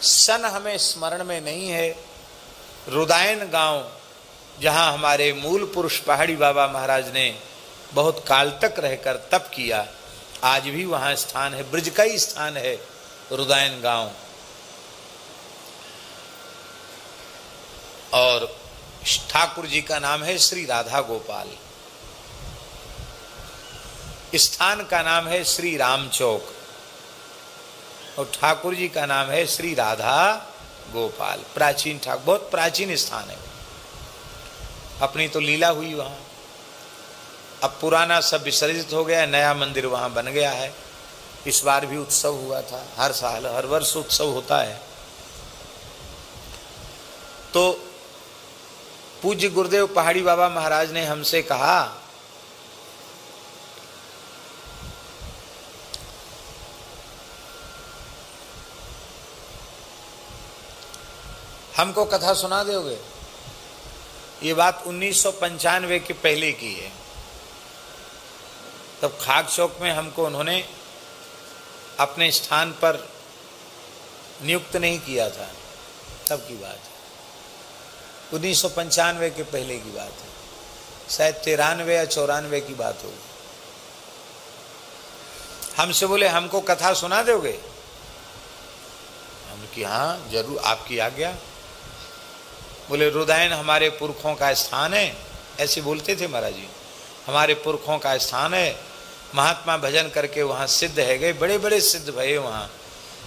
सन हमें स्मरण में नहीं है। रुदायन गांव जहां हमारे मूल पुरुष पहाड़ी बाबा महाराज ने बहुत काल तक रहकर तप किया, आज भी वहां स्थान है, ब्रज का ही स्थान है रुदायन गांव। और ठाकुर जी का नाम है श्री राधा गोपाल, स्थान का नाम है श्री राम चौक, और ठाकुर जी का नाम है श्री राधा गोपाल। प्राचीन ठाकुर, बहुत प्राचीन स्थान है। अपनी तो लीला हुई वहां, अब पुराना सब विसर्जित हो गया, नया मंदिर वहां बन गया है। इस बार भी उत्सव हुआ था, हर साल हर वर्ष उत्सव होता है। तो पूज्य गुरुदेव पहाड़ी बाबा महाराज ने हमसे कहा, हमको कथा सुना दोगे? ये बात 1995 के पहले की है। तब खाक चौक में हमको उन्होंने अपने स्थान पर नियुक्त नहीं किया था, तब की बात है। 1995 के पहले की बात है, शायद 93 या 94 की बात होगी। हमसे बोले हमको कथा सुना दोगे? हमने कहा हाँ जरूर, आपकी आज्ञा। बोले रुदायन हमारे पुरखों का स्थान है, ऐसे बोलते थे महाराज जी, हमारे पुरखों का स्थान है, महात्मा भजन करके वहाँ सिद्ध है गए, बड़े बड़े सिद्ध भये वहाँ।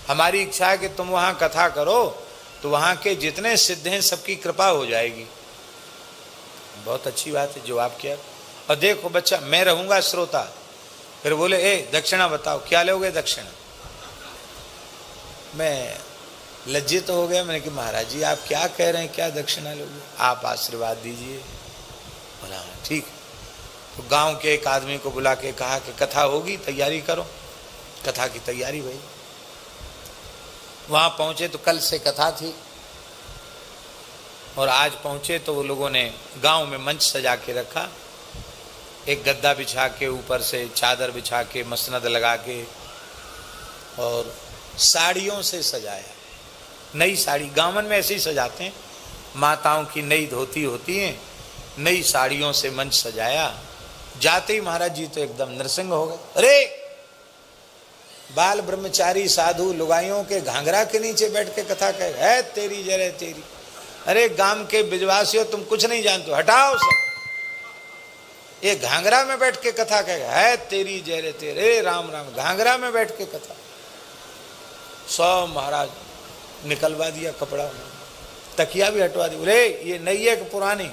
हमारी इच्छा है कि तुम वहाँ कथा करो तो वहाँ के जितने सिद्ध हैं सबकी कृपा हो जाएगी। बहुत अच्छी बात है, जवाब किया। और देखो बच्चा, मैं रहूँगा श्रोता। फिर बोले ए दक्षिणा बताओ, क्या लोगे दक्षिणा? मैं लज्जित हो गया, मैंने कहा महाराज जी आप क्या कह रहे हैं, क्या दक्षिणा लोगे, आप आशीर्वाद दीजिए। बोला ठीक। तो गांव के एक आदमी को बुला के कहा कि कथा होगी, तैयारी करो। कथा की तैयारी भाई। वहां पहुंचे तो कल से कथा थी, और आज पहुंचे तो वो लोगों ने गांव में मंच सजा के रखा, एक गद्दा बिछा के, ऊपर से चादर बिछा के, मसनद लगा के, और साड़ियों से सजाया। नई साड़ी, गांवन में ऐसे ही सजाते हैं, माताओं की नई धोती होती है, नई साड़ियों से मंच सजाया। जाते ही महाराज जी तो एकदम नरसिंह हो गए। अरे बाल ब्रह्मचारी साधु लुगाइयों के घाघरा के नीचे बैठ के कथा कहे, है तेरी जय तेरी। अरे गांव के बिजवासियों तुम कुछ नहीं जानते, हटाओ सब। ये घाघरा में बैठ के कथा कहे, है तेरी जय तेरे, राम राम। घाघरा में बैठ के कथा, सौ महाराज निकलवा दिया कपड़ा, तकिया भी हटवा दी। बोले ये नई है कि पुरानी?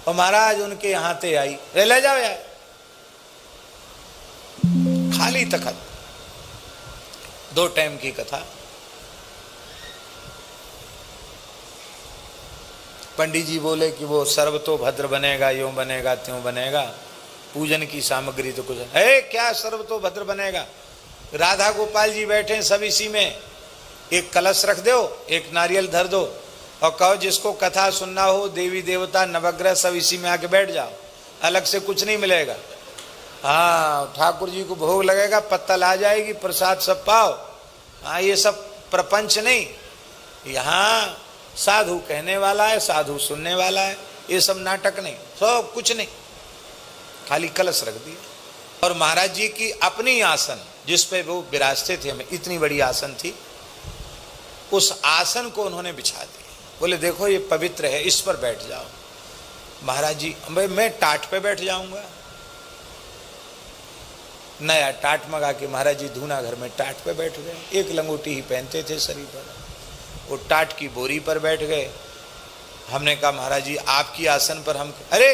और महाराज उनके यहाँ ते आई, ले जाओ यार। खाली तखत, 2 टाइम की कथा। पंडित जी बोले कि वो सर्व तो भद्र बनेगा, यूं बनेगा त्यों बनेगा, पूजन की सामग्री तो कुछ है। क्या सर्व तो भद्र बनेगा? राधा गोपाल जी बैठे सब इसी में, एक कलश रख दो, एक नारियल धर दो, और कहो जिसको कथा सुनना हो, देवी देवता नवग्रह सब इसी में आके बैठ जाओ, अलग से कुछ नहीं मिलेगा। हाँ ठाकुर जी को भोग लगेगा, पत्तल आ जाएगी, प्रसाद सब पाओ। हाँ ये सब प्रपंच नहीं, यहाँ साधु कहने वाला है, साधु सुनने वाला है, ये सब नाटक नहीं, सब कुछ नहीं, खाली कलश रख दिया। और महाराज जी की अपनी आसन जिस पे वो विराजते थे, हमें इतनी बड़ी आसन थी, उस आसन को उन्होंने बिछा दिया। बोले देखो ये पवित्र है, इस पर बैठ जाओ। महाराज जी भाई मैं टाट पे बैठ जाऊंगा। नया टाट मंगा के महाराज जी धूना घर में टाट पे बैठ गए, एक लंगोटी ही पहनते थे शरीर पर, वो टाट की बोरी पर बैठ गए। हमने कहा महाराज जी आपकी आसन पर हम, अरे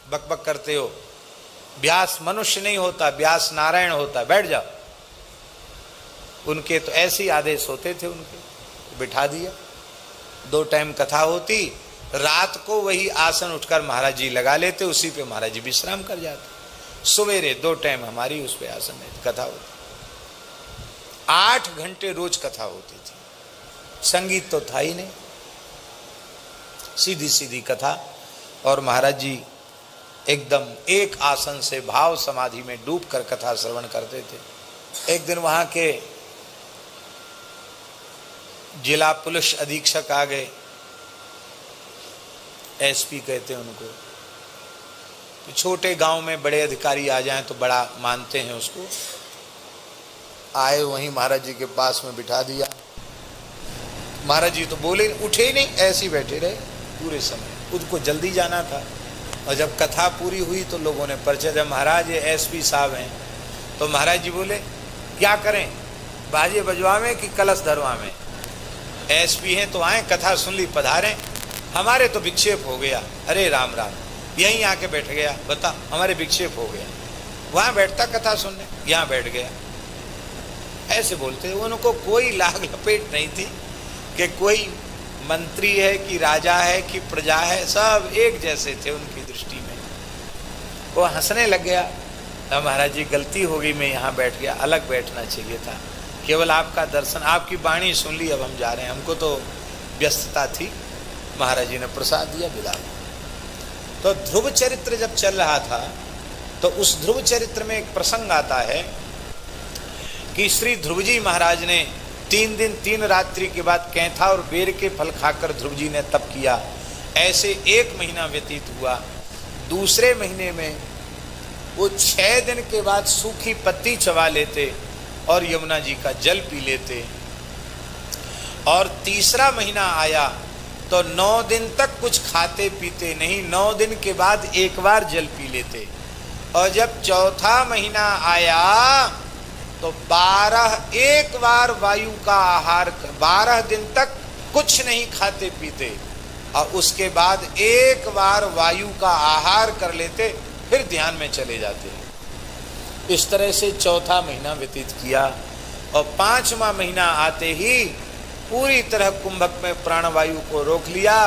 बकबक करते हो, व्यास मनुष्य नहीं होता, व्यास नारायण होता, बैठ जाओ। उनके तो ऐसे ही आदेश होते थे, उनके बिठा दिया। 2 टाइम कथा होती, रात को वही आसन उठकर महाराज जी लगा लेते, उसी पे महाराज जी विश्राम कर जाते। सवेरे 2 टाइम हमारी उस पे आसन है, कथा होती। 8 घंटे रोज कथा होती थी, संगीत तो था ही नहीं, सीधी सीधी कथा। और महाराज जी एकदम एक आसन से भाव समाधि में डूब कर कथा श्रवण करते थे। एक दिन वहां के जिला पुलिस अधीक्षक आ गए, एसपी कहते हैं उनको। तो छोटे गांव में बड़े अधिकारी आ जाएं तो बड़ा मानते हैं उसको। आए, वहीं महाराज जी के पास में बिठा दिया। महाराज जी तो बोले, उठे ही नहीं, ऐसे ही बैठे रहे पूरे समय। उनको जल्दी जाना था। और जब कथा पूरी हुई तो लोगों ने परिचय दिया, महाराज ये एसपी साहब हैं। तो महाराज जी बोले, क्या करें, बाजे बजवावें कि कलश धरवावें? एसपी हैं तो आए, कथा सुन ली, पधारें। हमारे तो विक्षेप हो गया। अरे राम राम, यहीं आके बैठ गया, बता, हमारे विक्षेप हो गया। वहाँ बैठता कथा सुनने, यहाँ बैठ गया। ऐसे बोलते। उनको कोई लाग लपेट नहीं थी कि कोई मंत्री है कि राजा है कि प्रजा है, सब एक जैसे थे उनकी दृष्टि में। वो हंसने लग गया। अब महाराज जी गलती हो गई, मैं यहाँ बैठ गया, अलग बैठना चाहिए था। केवल आपका दर्शन, आपकी वाणी सुन ली, अब हम जा रहे हैं, हमको तो व्यस्तता थी। महाराज जी ने प्रसाद दिया, विदा। तो ध्रुव चरित्र जब चल रहा था तो उस ध्रुव चरित्र में एक प्रसंग आता है कि श्री ध्रुव जी महाराज ने 3 दिन 3 रात्रि के बाद कैंथा और बेर के फल खाकर ध्रुव जी ने तप किया। ऐसे 1 महीना व्यतीत हुआ। दूसरे महीने में वो 6 दिन के बाद सूखी पत्ती चबा लेते और यमुना जी का जल पी लेते। और तीसरा महीना आया तो 9 दिन तक कुछ खाते पीते नहीं, 9 दिन के बाद एक बार जल पी लेते। और जब चौथा महीना आया तो एक बार वायु का आहार, 12 दिन तक कुछ नहीं खाते पीते और उसके बाद एक बार वायु का आहार कर लेते, फिर ध्यान में चले जाते। इस तरह से चौथा महीना व्यतीत किया। और 5वां महीना आते ही पूरी तरह कुंभक में प्राणवायु को रोक लिया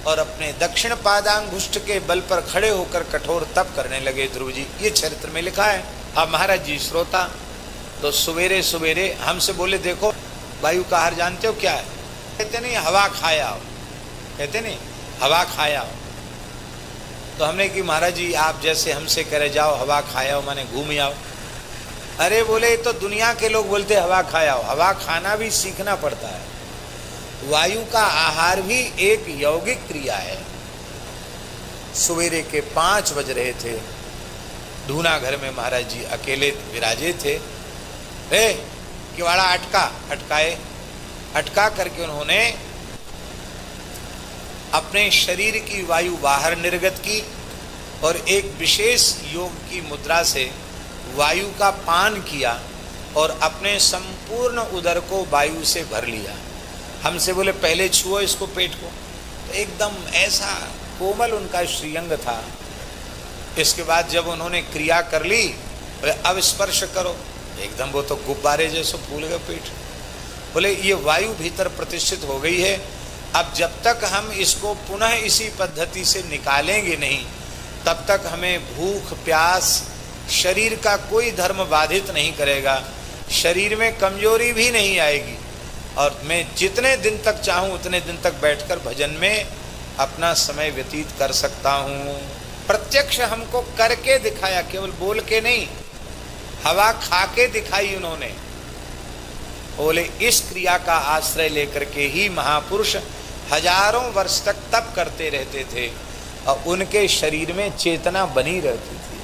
और अपने दक्षिण पादांगुष्ठ के बल पर खड़े होकर कठोर तप करने लगे ध्रुव जी। ये चरित्र में लिखा है। अब महाराज जी श्रोता तो सवेरे सवेरे हमसे बोले, देखो वायु का आहार जानते हो क्या है? कहते नहीं, हवा खाया हो। कहते नहीं, हवा खाया हो। तो हमने कि महाराज जी आप जैसे हमसे करे जाओ हवा खाया हो माने घूम आओ। अरे बोले, तो दुनिया के लोग बोलते हवा खाया हो। हवा खाना भी सीखना पड़ता है। वायु का आहार भी एक यौगिक क्रिया है। सवेरे के 5 बज रहे थे। धूना घर में महाराज जी अकेले विराजे थे। किवाड़ा अटकाए, अटका करके उन्होंने अपने शरीर की वायु बाहर निर्गत की और एक विशेष योग की मुद्रा से वायु का पान किया और अपने संपूर्ण उदर को वायु से भर लिया। हमसे बोले, पहले छुओ इसको, पेट को। तो एकदम ऐसा कोमल उनका श्रीअंग था। इसके बाद जब उन्होंने क्रिया कर ली, बोले अब स्पर्श करो, एकदम वो तो गुब्बारे जैसे फूल गया पेट। बोले ये वायु भीतर प्रतिष्ठित हो गई है। अब जब तक हम इसको पुनः इसी पद्धति से निकालेंगे नहीं, तब तक हमें भूख प्यास, शरीर का कोई धर्म बाधित नहीं करेगा, शरीर में कमजोरी भी नहीं आएगी और मैं जितने दिन तक चाहूँ उतने दिन तक बैठकर भजन में अपना समय व्यतीत कर सकता हूँ। प्रत्यक्ष हमको करके दिखाया, केवल बोल के नहीं, हवा खा के दिखाई उन्होंने। बोले इस क्रिया का आश्रय लेकर के ही महापुरुष हजारों वर्ष तक तप करते रहते थे और उनके शरीर में चेतना बनी रहती थी।